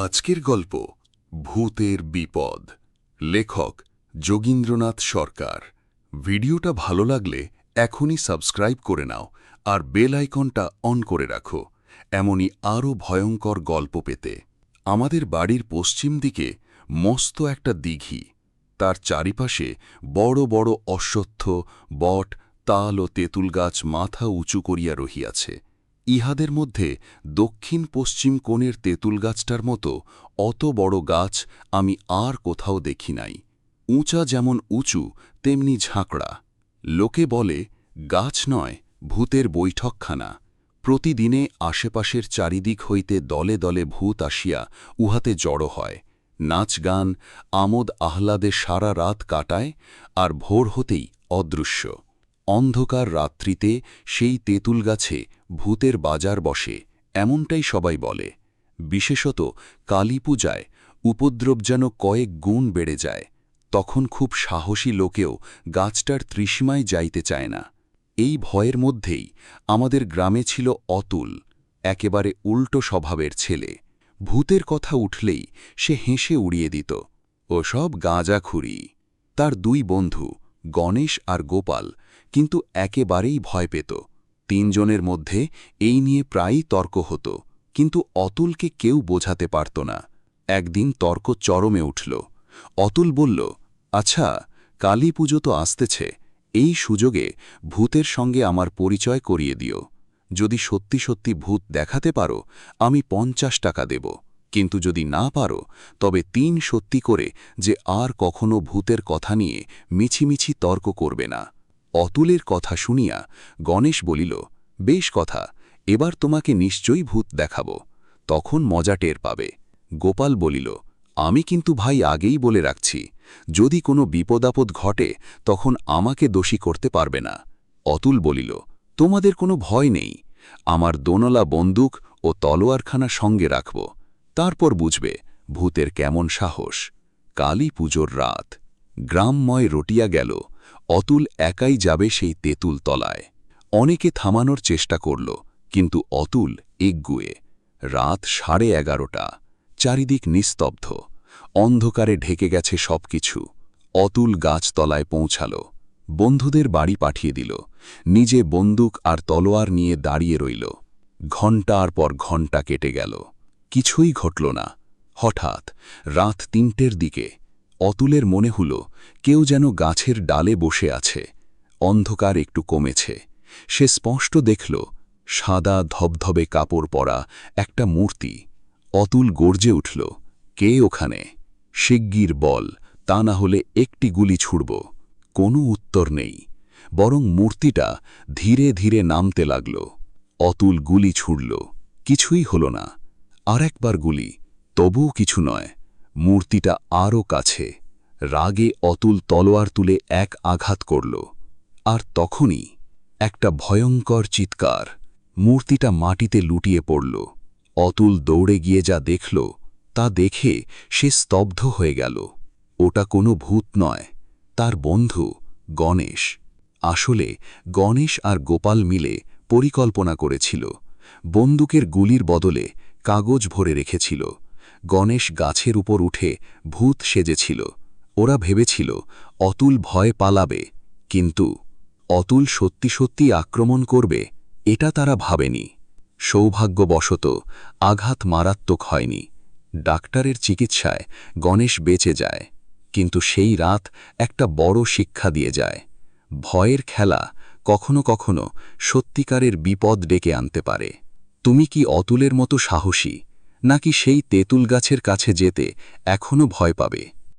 আজকের গল্প ভূতের বিপদ। লেখক যোগীন্দ্রনাথ সরকার। ভিডিওটা ভালো লাগলে এখনই সাবস্ক্রাইব করে নাও আর বেল আইকনটা অন করে রাখো এমনই আরও ভয়ঙ্কর গল্প পেতে। আমাদের বাড়ির পশ্চিম দিকে মস্ত একটা দিঘি, তার চারিপাশে বড় বড় অশ্বত্থ, বট, তাল ও তেঁতুল গাছ মাথা উঁচু করিয়া রহিয়াছে। ইহাদের মধ্যে দক্ষিণ পশ্চিম কোণের তেঁতুল গাছটার মতো অত বড় গাছ আমি আর কোথাও দেখি নাই। উঁচা যেমন উঁচু তেমনি ঝাঁকড়া। লোকে বলে গাছ নয়, ভূতের বৈঠকখানা। প্রতিদিনে আশেপাশের চারিদিক হইতে দলে দলে ভূত আসিয়া উহাতে জড়ো হয়, নাচ গান আমোদ আহ্লাদে সারা রাত কাটায়, আর ভোর হতেই অদৃশ্য। অন্ধকার রাত্রিতে সেই তেঁতুল গাছে ভূতের বাজার বসে, এমনটাই সবাই বলে। বিশেষত কালী পূজায় উপদ্রব যেন কয়েক গুণ বেড়ে যায়। তখন খুব সাহসী লোকেও গাছটার তৃষ্ণায় যাইতে চায় না। এই ভয়ের মধ্যেই আমাদের গ্রামে ছিল অতুল, একেবারে উল্টো স্বভাবের ছেলে। ভূতের কথা উঠলেই সে হেসে উড়িয়ে দিত, ওসব গাঁজাখুরি। তার দুই বন্ধু গণেশ আর গোপাল কিন্তু একেবারেই ভয় পেত। তিনজনের মধ্যে এই নিয়ে প্রায়ই তর্ক হতো, কিন্তু অতুলকে কেউ বোঝাতে পারত না। একদিন তর্ক চরমে উঠল। অতুল বলল, আচ্ছা, কালী পুজো তো আসতেছে, এই সুযোগে ভূতের সঙ্গে আমার পরিচয় করিয়ে দিও। যদি সত্যি সত্যি ভূত দেখাতে পারো আমি 50 টাকা দেব, কিন্তু যদি না পারো তবে 3 সত্যি করে যে আর কখনো ভূতের কথা নিয়ে মিছিমিছি তর্ক করবে না। অতুলের কথা শুনিয়া গণেশ বলিল, বেশ কথা, এবার তোমাকে নিশ্চয়ই ভূত দেখাব, তখন মজা টের পাবে। গোপাল বলিল, আমি কিন্তু ভাই আগেই বলে রাখছি, যদি কোনো বিপদাপদ ঘটে তখন আমাকে দোষী করতে পারবে না। অতুল বলিল, তোমাদের কোনো ভয় নেই, আমার দোনলা বন্দুক ও তলোয়ারখানা সঙ্গে রাখব, তারপর বুঝবে ভূতের কেমন সাহস। কালী পুজোর রাত গ্রামময় রটিয়া গেল। অতুল একাই যাবে সেই তেঁতুল তলায়। অনেকে থামানোর চেষ্টা করল, কিন্তু অতুল এগগুয়ে। রাত 11:30, চারিদিক নিস্তব্ধ, অন্ধকারে ঢেকে গেছে সবকিছু। অতুল গাছতলায় পৌঁছাল, বন্ধুদের বাড়ি পাঠিয়ে দিল, নিজে বন্দুক আর তলোয়ার নিয়ে দাঁড়িয়ে রইল। ঘণ্টার পর ঘণ্টা কেটে গেল, কিছুই ঘটল না। হঠাৎ রাত 3টের দিকে অতুলের মনে হল কেউ যেন গাছের ডালে বসে আছে। অন্ধকার একটু কমেছে, সে স্পষ্ট দেখল সাদা ধবধবে কাপড় পরা একটা মূর্তি। অতুল গর্জে উঠল, কে ওখানে? শিগগির বল, তা না হলে একটি গুলি ছুড়ব। কোনো উত্তর নেই, বরং মূর্তিটা ধীরে ধীরে নামতে লাগল। অতুল গুলি ছুড়ল, কিছুই হল না। আর একবার গুলি, তবুও কিছু নয়। মূর্তিটা আরও কাছে। রাগে অতুল তলোয়ার তুলে এক আঘাত করল, আর তখনই একটা ভয়ঙ্কর চিৎকার। মূর্তিটা মাটিতে লুটিয়ে পড়ল। অতুল দৌড়ে গিয়ে যা দেখল তা দেখে সে স্তব্ধ হয়ে গেল। ওটা কোনো ভূত নয়, তার বন্ধু গণেশ। আসলে গণেশ আর গোপাল মিলে পরিকল্পনা করেছিল। বন্দুকের গুলির বদলে কাগজ ভরে রেখেছিল। গণেশ গাছের উপর উঠে ভূত সেজেছিল। ওরা ভেবেছিল অতুল ভয় পালাবে, কিন্তু অতুল সত্যি সত্যি আক্রমণ করবে এটা তারা ভাবেনি। সৌভাগ্যবশত আঘাত মারাত্মক হয়নি। ডাক্তারের চিকিৎসায় গণেশ বেঁচে যায়, কিন্তু সেই রাত একটা বড় শিক্ষা দিয়ে যায়। ভয়ের খেলা কখনো কখনো সত্যিকারের বিপদ ডেকে আনতে পারে। তুমি কি অতুলের মতো সাহসী, নাকি সেই তেঁতুল গাছের কাছে যেতে এখনো ভয় পাবে?